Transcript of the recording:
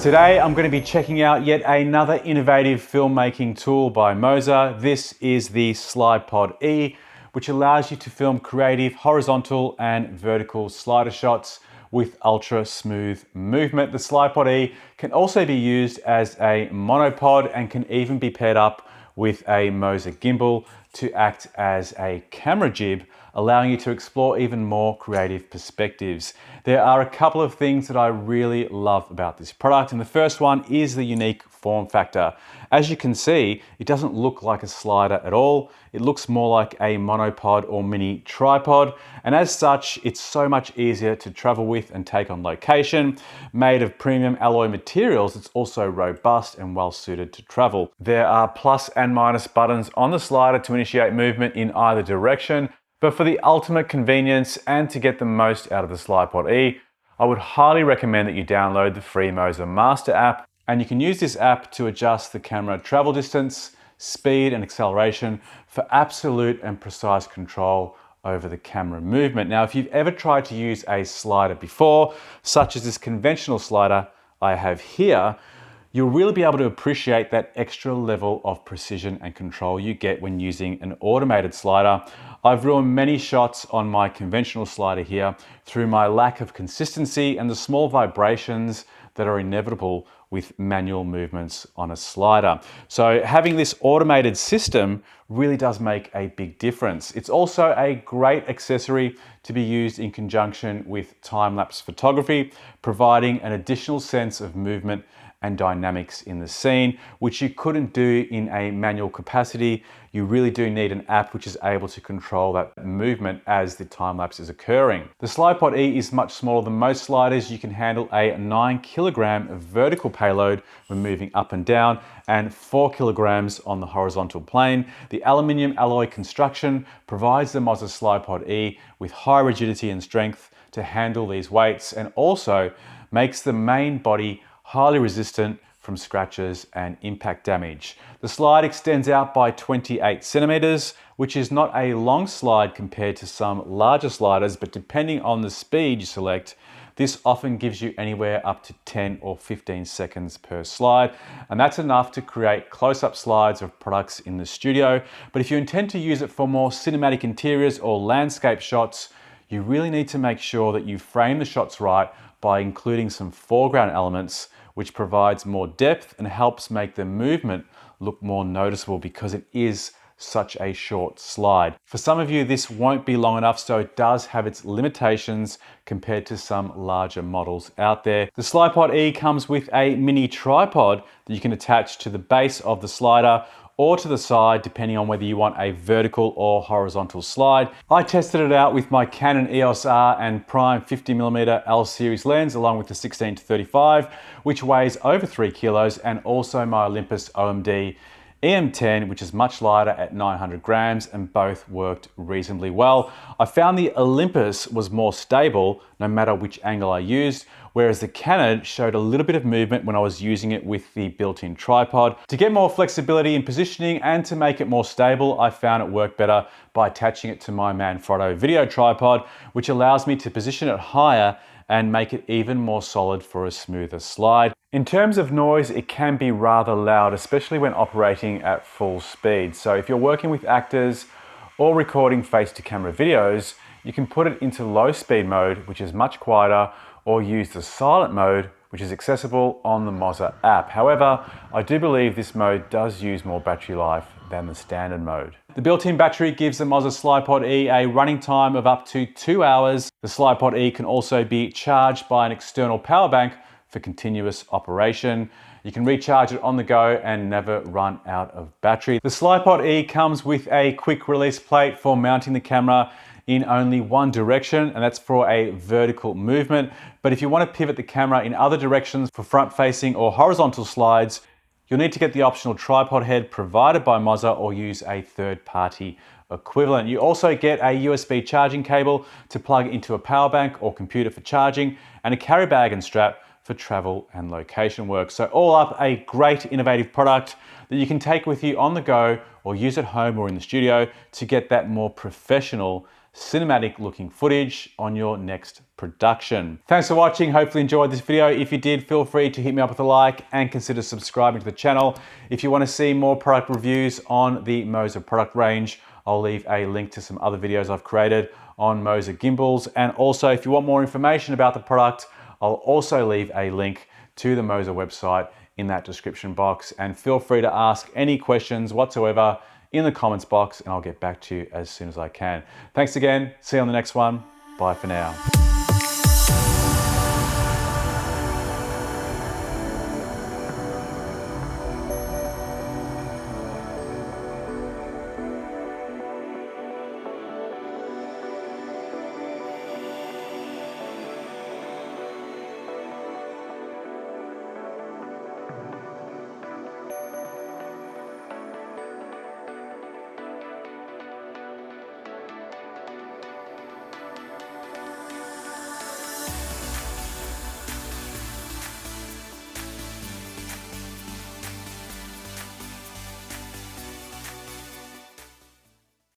Today I'm going to be checking out yet another innovative filmmaking tool by Moza. This is the Slypod E, which allows you to film creative horizontal and vertical slider shots with ultra smooth movement. The Slypod E can also be used as a monopod and can even be paired up with a Moza gimbal to act as a camera jib, allowing you to explore even more creative perspectives. There are a couple of things that I really love about this product, and the first one is the unique form factor. As you can see, it doesn't look like a slider at all. It looks more like a monopod or mini tripod, and as such, it's so much easier to travel with and take on location. Made of premium alloy materials, it's also robust and well suited to travel. There are plus and minus buttons on the slider to initiate movement in either direction, but for the ultimate convenience and to get the most out of the Slypod E, I would highly recommend that you download the free Moza Master App, and you can use this app to adjust the camera travel distance, speed and acceleration for absolute and precise control over the camera movement. Now, if you've ever tried to use a slider before, such as this conventional slider I have here, you'll really be able to appreciate that extra level of precision and control you get when using an automated slider. I've ruined many shots on my conventional slider here through my lack of consistency and the small vibrations that are inevitable with manual movements on a slider. So having this automated system really does make a big difference. It's also a great accessory to be used in conjunction with time-lapse photography, providing an additional sense of movement and dynamics in the scene, which you couldn't do in a manual capacity. You really do need an app which is able to control that movement as the time lapse is occurring. The Slypod E is much smaller than most sliders. You can handle a 9 kilogram vertical payload when moving up and down and 4 kilograms on the horizontal plane. The aluminium alloy construction provides the Moza Slypod E with high rigidity and strength to handle these weights, and also makes the main body highly resistant from scratches and impact damage. The slide extends out by 28 centimeters, which is not a long slide compared to some larger sliders, but depending on the speed you select, this often gives you anywhere up to 10 or 15 seconds per slide, and that's enough to create close-up slides of products in the studio. But if you intend to use it for more cinematic interiors or landscape shots, you really need to make sure that you frame the shots right by including some foreground elements, which provides more depth and helps make the movement look more noticeable because it is such a short slide. For some of you, this won't be long enough, so it does have its limitations compared to some larger models out there. The Slypod E comes with a mini tripod that you can attach to the base of the slider or to the side, depending on whether you want a vertical or horizontal slide. I tested it out with my Canon EOS R and prime 50mm L series lens, along with the 16-35, which weighs over 3 kilos, and also my Olympus OMD EM10, which is much lighter at 900 grams, and both worked reasonably well. I found the Olympus was more stable no matter which angle I used, whereas the Canon showed a little bit of movement when I was using it with the built-in tripod. To get more flexibility in positioning and to make it more stable, I found it worked better by attaching it to my Manfrotto video tripod, which allows me to position it higher and make it even more solid for a smoother slide. In terms of noise, it can be rather loud, especially when operating at full speed. So if you're working with actors or recording face-to-camera videos, you can put it into low speed mode, which is much quieter, or use the silent mode, which is accessible on the Moza app. However, I do believe this mode does use more battery life than the standard mode. The built-in battery gives the Moza Slypod E a running time of up to 2 hours. The Slypod E can also be charged by an external power bank for continuous operation. You can recharge it on the go and never run out of battery. The Slypod E comes with a quick release plate for mounting the camera in only one direction, and that's for a vertical movement. But if you want to pivot the camera in other directions for front-facing or horizontal slides, you'll need to get the optional tripod head provided by Moza or use a third-party equivalent. You also get a USB charging cable to plug into a power bank or computer for charging, and a carry bag and strap for travel and location work. So all up, a great innovative product that you can take with you on the go or use at home or in the studio to get that more professional cinematic looking footage on your next production. Thanks for watching. Hopefully you enjoyed this video. If you did, feel free to hit me up with a like and consider subscribing to the channel. If you want to see more product reviews on the Moza product range, I'll leave a link to some other videos I've created on Moza gimbals. And also, if you want more information about the product, I'll also leave a link to the Moza website in that description box. And feel free to ask any questions whatsoever in the comments box, and I'll get back to you as soon as I can. Thanks again. See you on the next one. Bye for now.